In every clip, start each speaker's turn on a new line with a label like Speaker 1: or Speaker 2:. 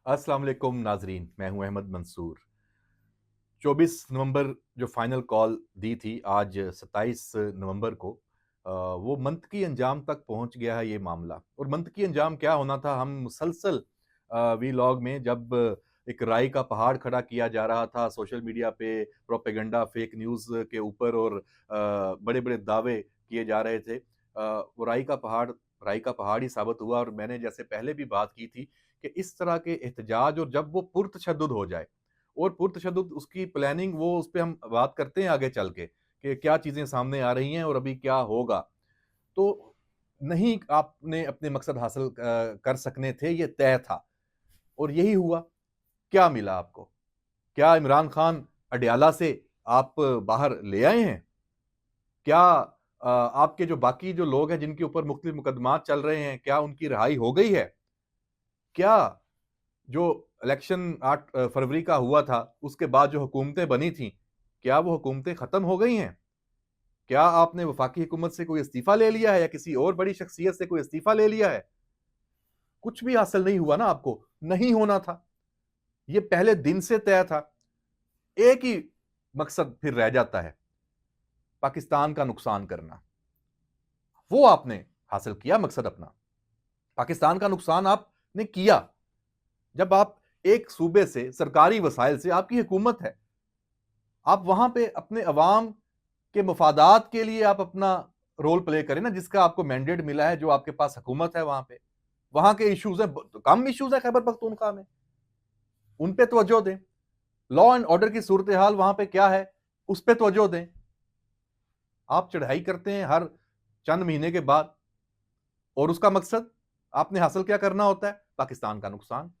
Speaker 1: अस्सलाम वालेकुम नाजरीन, मैं हूं अहमद मंसूर। 24 नवंबर जो फाइनल कॉल दी थी, आज 27 नवंबर को वो मंतकी अंजाम तक पहुंच गया है ये मामला। और मंतकी अंजाम क्या होना था, हम मुसलसल वीलॉग में जब एक राई का पहाड़ खड़ा किया जा रहा था सोशल मीडिया पे, प्रोपेगेंडा फेक न्यूज़ के ऊपर, और बड़े बड़े दावे किए जा रहे थे। वो राई का पहाड़ ही साबित हुआ। और मैंने जैसे पहले भी बात की थी कि इस तरह के एहतजाज, और जब वो पुरतशद्दुद हो जाए, और पुरतशद्दुद उसकी प्लानिंग, वो उस पे हम बात करते हैं आगे चल के कि क्या चीज़ें सामने आ रही हैं और अभी क्या होगा। तो नहीं आपने अपने मकसद हासिल कर सकने थे, ये तय था। और यही हुआ। क्या मिला आपको? क्या इमरान खान अडयाला से आप बाहर ले आए हैं? क्या आपके जो बाकी जो लोग हैं जिनके ऊपर मुख्तलिफ मुकदमात चल रहे हैं, क्या उनकी रिहाई हो गई है? क्या जो इलेक्शन 8 फरवरी का हुआ था, उसके बाद जो हुकूमतें बनी थीं, क्या वो हुकूमतें खत्म हो गई हैं? क्या आपने वफाकी हुकूमत से कोई इस्तीफा ले लिया है, या किसी और बड़ी शख्सियत से कोई इस्तीफा ले लिया है? कुछ भी हासिल नहीं हुआ ना आपको, नहीं होना था। ये पहले दिन से तय था। एक ही मकसद फिर रह जाता है, पाकिस्तान का नुकसान करना। वो आपने हासिल किया मकसद अपना। पाकिस्तान का नुकसान आपने किया। जब आप एक सूबे से, सरकारी वसाइल से, आपकी हुकूमत है, आप वहां पे अपने अवाम के मफादात के लिए आप अपना रोल प्ले करें ना, जिसका आपको मैंडेट मिला है, जो आपके पास हुकूमत है वहां पे। वहां के इश्यूज है, कम इश्यूज है खैबर पख्तूनख्वा में, उन पे तवज्जो दें। लॉ एंड ऑर्डर की सूरत हाल वहां पे क्या है, उस पे तवज्जो दें। आप चढ़ाई करते हैं हर चंद महीने के बाद, और उसका मकसद आपने हासिल क्या करना होता है? पाकिस्तान का नुकसान।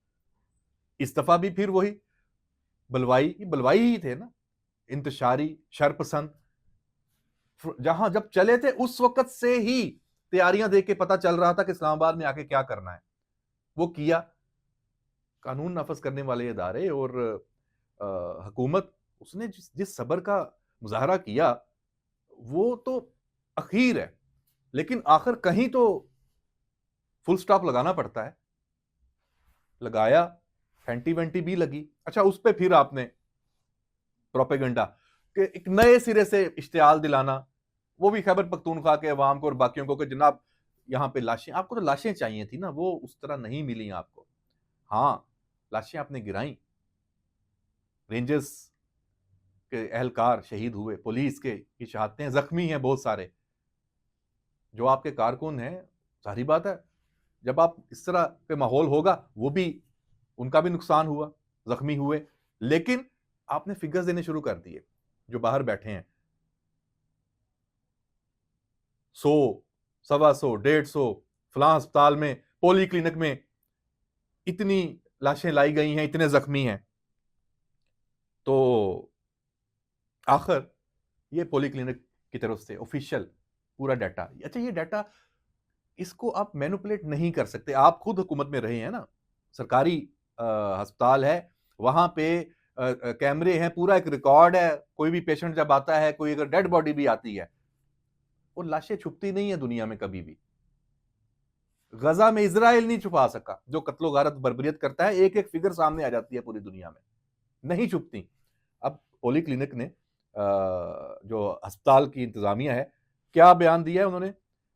Speaker 1: इस दफा भी फिर वही बलवाई बलवाई ही थे ना, इंतशारी, शरपसंद। जहां जब चले थे उस वक्त से ही तैयारियां देख के पता चल रहा था कि इस्लामाबाद में आके क्या करना है। वो किया। कानून नाफज करने वाले इदारे और हुकूमत, उसने जिस सब्र का मुजाहरा किया, वो तो अखीर है। लेकिन आखिर कहीं तो फुल स्टॉप लगाना पड़ता है। लगाया। फैंटी वेंटी भी लगी। अच्छा, उस पर फिर आपने प्रोपेगेंडा कि एक नए सिरे से इश्तियाल दिलाना, वो भी खैबर पख्तूनख्वा के अवाम को और बाकियों को कि जनाब यहाँ पे लाशें, आपको तो लाशें चाहिए थी ना, वो उस तरह नहीं मिली आपको। हाँ, लाशें आपने गिराई। रेंजर्स के एहलकार शहीद हुए, पुलिस के की शहादतें, जख्मी हैं बहुत सारे जो आपके कारकुन हैं। सारी बात है, जब आप इस तरह के माहौल होगा, वो भी, उनका भी नुकसान हुआ, जख्मी हुए। लेकिन आपने फिगर्स देने शुरू कर दिए, जो बाहर बैठे हैं, 100, 125, 150, फलां अस्पताल में, पोली क्लिनिक में इतनी लाशें लाई गई हैं, इतने जख्मी हैं। तो आखिर ये पोली क्लिनिक की तरफ से ऑफिशियल पूरा डाटा, अच्छा ये डाटा, इसको आप मैनिपुलेट नहीं कर सकते। आप खुद हुकूमत में रहे हैं ना, सरकारी अस्पताल है, वहां पे कैमरे हैं, पूरा एक रिकॉर्ड है। कोई भी पेशेंट जब आता है, कोई अगर डेड बॉडी भी आती है, वो लाशें छुपती नहीं है दुनिया में कभी भी। गजा में इजराइल नहीं छुपा सका, जो कत्लो गारत बर्बरियत करता है, एक एक फिगर सामने आ जाती है पूरी दुनिया में, नहीं छुपती। अब पोली क्लिनिक ने जो अस्पताल की इंतजामिया है, क्या बयान दिया है उन्होंने?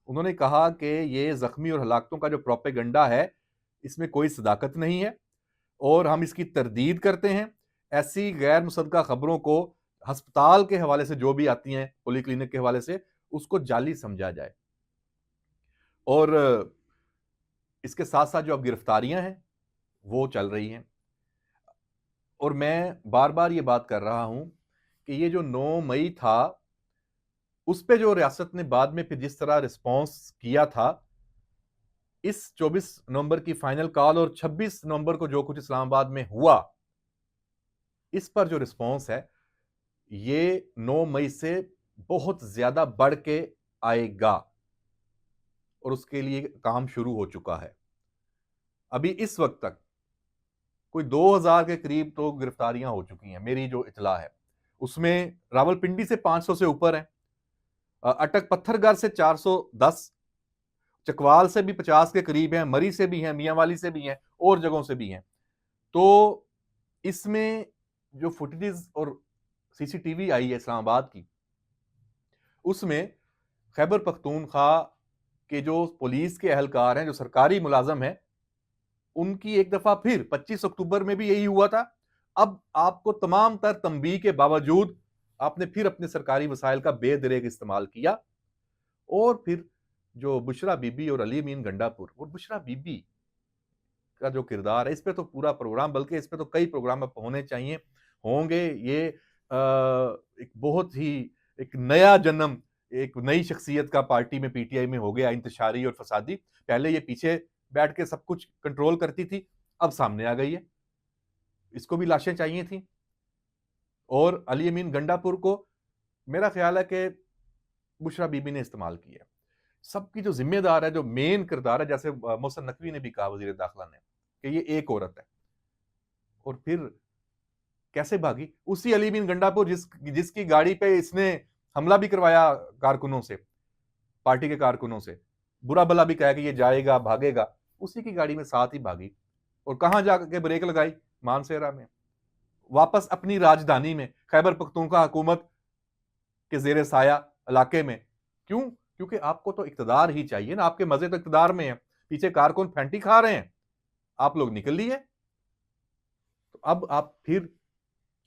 Speaker 1: उन्होंने कहा कि ये जख्मी और हलाकतों का जो प्रोपेगंडा है, इसमें कोई सदाकत नहीं है, और हम इसकी तरदीद करते हैं। ऐसी गैर मुसद्दका खबरों को अस्पताल के हवाले से जो भी आती हैं, पोली क्लिनिक के हवाले से, उसको जाली समझा जाए। और इसके साथ साथ जो अब गिरफ्तारियां हैं, वो चल रही हैं। और मैं बार बार ये बात कर रहा हूं कि ये जो 9 मई था, उस पे जो रियासत ने बाद में फिर जिस तरह रिस्पॉन्स किया था, इस 24 नवंबर की फाइनल कॉल और 26 नवंबर को जो कुछ इस्लामाबाद में हुआ, इस पर जो रिस्पॉन्स है, ये 9 मई से बहुत ज्यादा बढ़ के आएगा। और उसके लिए काम शुरू हो चुका है। अभी इस वक्त तक कोई 2000 के करीब तो गिरफ्तारियां हो चुकी हैं, मेरी जो इतला है। उसमें रावलपिंडी से 500 से ऊपर है, अटक पत्थरगढ़ से 410, चकवाल से भी 50 के करीब हैं, मरी से भी हैं, मियांवाली से भी हैं, और जगहों से भी हैं। तो इसमें जो फुटेजेस और सीसीटीवी आई है इस्लामाबाद की, उसमें खैबर पख्तूनख्वा के जो पुलिस के एहलकार हैं, जो सरकारी मुलाजम हैं, उनकी एक दफा फिर 25 अक्टूबर में भी यही हुआ था। अब आपको तमाम तर तंबीह के बावजूद आपने फिर अपने सरकारी वसाइल का बेदरेग इस्तेमाल किया और फिर जो बुशरा बीबी और अली अमीन गंडापुर और बुशरा बीबी का जो किरदार है, इस पे तो पूरा प्रोग्राम, बल्कि इस पे तो कई प्रोग्राम अब होने चाहिए, होंगे। ये एक बहुत ही एक नया जन्म, एक नई शख्सियत का पार्टी में, पीटीआई में हो गया, इंतशारी और फसादी। पहले ये पीछे बैठ के सब कुछ कंट्रोल करती थी, अब सामने आ गई है। इसको भी लाशें चाहिए थी। और अली अमीन गंडापुर को मेरा ख्याल है कि बुशरा बीबी ने इस्तेमाल किया। सबकी जो जिम्मेदार है, जो मेन किरदार है, जैसे मोहसिन नकवी ने भी कहा, वजीर दाखिला ने, कि ये एक औरत है। और फिर कैसे भागी? उसी अली बिन गंडापुर जिसकी गाड़ी पे इसने हमला भी करवाया कारकुनों से, पार्टी के कारकुनों से, बुरा भला भी कहा कि ये जाएगा भागेगा, उसी की गाड़ी में साथ ही भागी। और कहां जाके ब्रेक लगाई? मानसेरा में, वापस अपनी राजधानी में, खैबर पख्तूनख्वा हुकूमत के जेर साया इलाके में। क्यों? क्योंकि आपको तो इक्तदार ही चाहिए ना, आपके मजे तो इक्तदार में है। पीछे कारकुन फैंटी खा रहे हैं, आप लोग निकल लिए। तो अब आप फिर,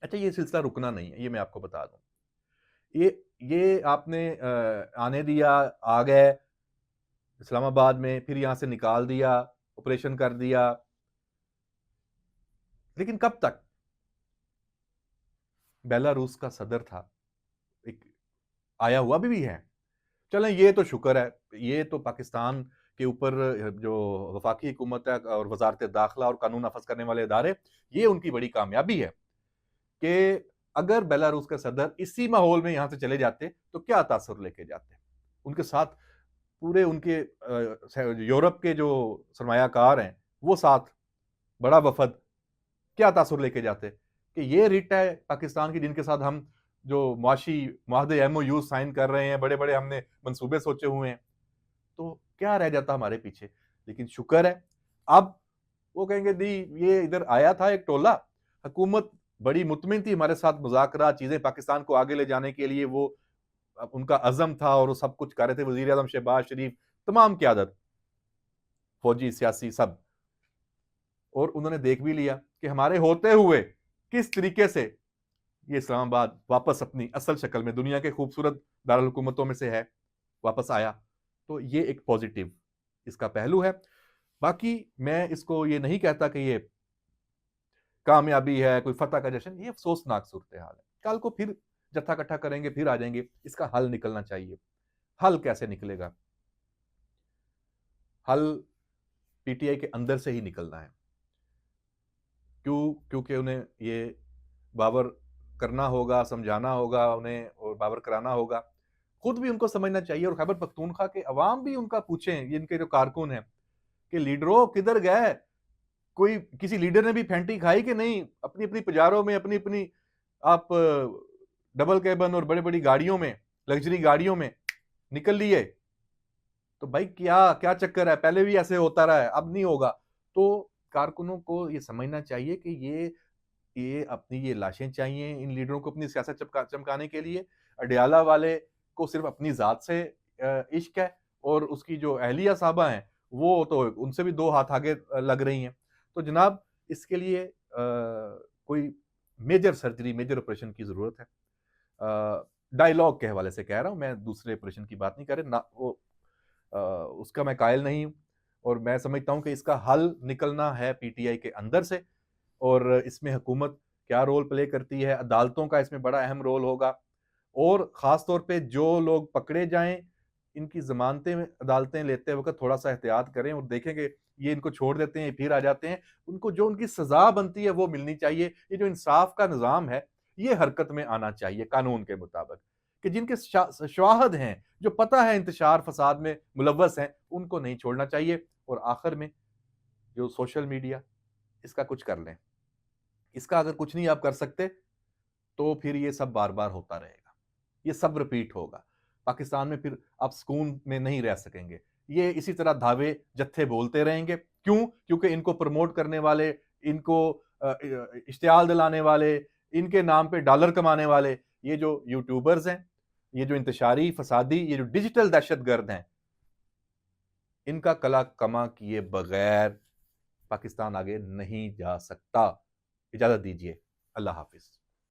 Speaker 1: अच्छा ये सिलसिला रुकना नहीं है, ये मैं आपको बता दूं। ये आपने आने दिया, आ गए इस्लामाबाद में, फिर यहां से निकाल दिया, ऑपरेशन कर दिया, लेकिन कब तक? बेलारूस का सदर था, एक आया हुआ भी है। चलें, ये तो शुक्र है, ये तो पाकिस्तान के ऊपर जो वफाकी हुकूमत है और वजारत दाखिला और कानून नाफज करने वाले इदारे, ये उनकी बड़ी कामयाबी है कि अगर बेलारूस का सदर इसी माहौल में यहां से चले जाते तो क्या तासुर लेके जाते। उनके साथ पूरे उनके यूरोप के जो सरमायाकार हैं वो साथ, बड़ा वफद, क्या तासुर लेके जाते कि ये रिट है पाकिस्तान की, जिनके साथ हम जो मुआशी मुआहदे एमओयू साइन कर रहे हैं, बड़े बड़े हमने मंसूबे सोचे हुए हैं, तो क्या रह जाता हमारे पीछे। लेकिन शुक्र है, अब वो कहेंगे दी ये इधर आया था एक टोला, हुकूमत बड़ी मुतमिन थी हमारे साथ, मुज़ाकरा चीजें पाकिस्तान को आगे ले जाने के लिए वो उनका अज़म था और वो सब कुछ कर रहे थे। वजीर आज़म शहबाज शरीफ, तमाम क़यादत, फौजी सियासी सब, और उन्होंने देख भी लिया कि हमारे होते हुए किस तरीके से ये इस्लामाबाद वापस अपनी असल शक्ल में दुनिया के खूबसूरत दारुल हुकूमतों में से है, वापस आया। तो ये एक पॉजिटिव इसका पहलू है। बाकी मैं इसको ये नहीं कहता कि ये कामयाबी है, कोई फतह का जश्न, ये अफसोसनाक सूरत हाल है। कल को फिर जत्था इकट्ठा करेंगे, फिर आ जाएंगे, इसका हल निकलना चाहिए। हल कैसे निकलेगा? हल पीटीआई के अंदर से ही निकलना है। क्योंकि उन्हें ये बावर करना होगा, समझाना होगा उन्हें और बावर कराना होगा। खुद भी उनको समझना चाहिए और खैबर पख्तूनख्वा के अवाम भी उनका पूछें, ये इनके जो कारकुन हैं, कि लीडरों किधर गए? कोई किसी लीडर ने भी फैंटी खाई कि नहीं? अपनी अपनी पजारों में, अपनी अपनी आप डबल कैबन और बड़ी बड़ी गाड़ियों में, लग्जरी गाड़ियों में निकल लिए। तो भाई क्या क्या चक्कर है? पहले भी ऐसे होता रहा है, अब नहीं होगा। तो कारकुनों को ये समझना चाहिए कि ये अपनी ये लाशें चाहिए इन लीडरों को अपनी सियासत चमकाने के लिए। अडयाला वाले को सिर्फ अपनी जात से इश्क है और उसकी जो अहलिया साहबा हैं वो तो उनसे भी दो हाथ आगे लग रही हैं। तो जनाब, इसके लिए कोई मेजर सर्जरी, मेजर ऑपरेशन की जरूरत है। डायलॉग के हवाले से कह रहा हूं मैं, दूसरे ऑपरेशन की बात नहीं कर रहे ना, वो उसका मैं कायल नहीं हूं। और मैं समझता हूं कि इसका हल निकलना है पीटीआई के अंदर से, और इसमें हुकूमत क्या रोल प्ले करती है, अदालतों का इसमें बड़ा अहम रोल होगा। और ख़ास तौर पे जो लोग पकड़े जाएं, इनकी ज़मानतें अदालतें लेते वक़्त थोड़ा सा एहतियात करें और देखें कि ये इनको छोड़ देते हैं, फिर आ जाते हैं। उनको जो उनकी सज़ा बनती है वो मिलनी चाहिए। ये जो इंसाफ का निज़ाम है, ये हरकत में आना चाहिए कानून के मुताबिक, कि जिनके शवाहद हैं, जो पता है इंतशार फसाद में मुलव्वस हैं, उनको नहीं छोड़ना चाहिए। और आखिर में जो सोशल मीडिया, इसका कुछ कर लें। इसका अगर कुछ नहीं आप कर सकते तो फिर ये सब बार बार होता रहेगा, ये सब रिपीट होगा। पाकिस्तान में फिर आप सुकून में नहीं रह सकेंगे। ये इसी तरह धावे जत्थे बोलते रहेंगे। क्यों? क्योंकि इनको प्रमोट करने वाले, इनको इश्तियाल दिलाने वाले, इनके नाम पे डॉलर कमाने वाले, ये जो यूट्यूबर्स हैं, ये जो इंतशारी फसादी, ये जो डिजिटल दहशतगर्द हैं, इनका कला कमा किए बगैर पाकिस्तान आगे नहीं जा सकता। इजाजत दीजिए। अल्लाह हाफिज।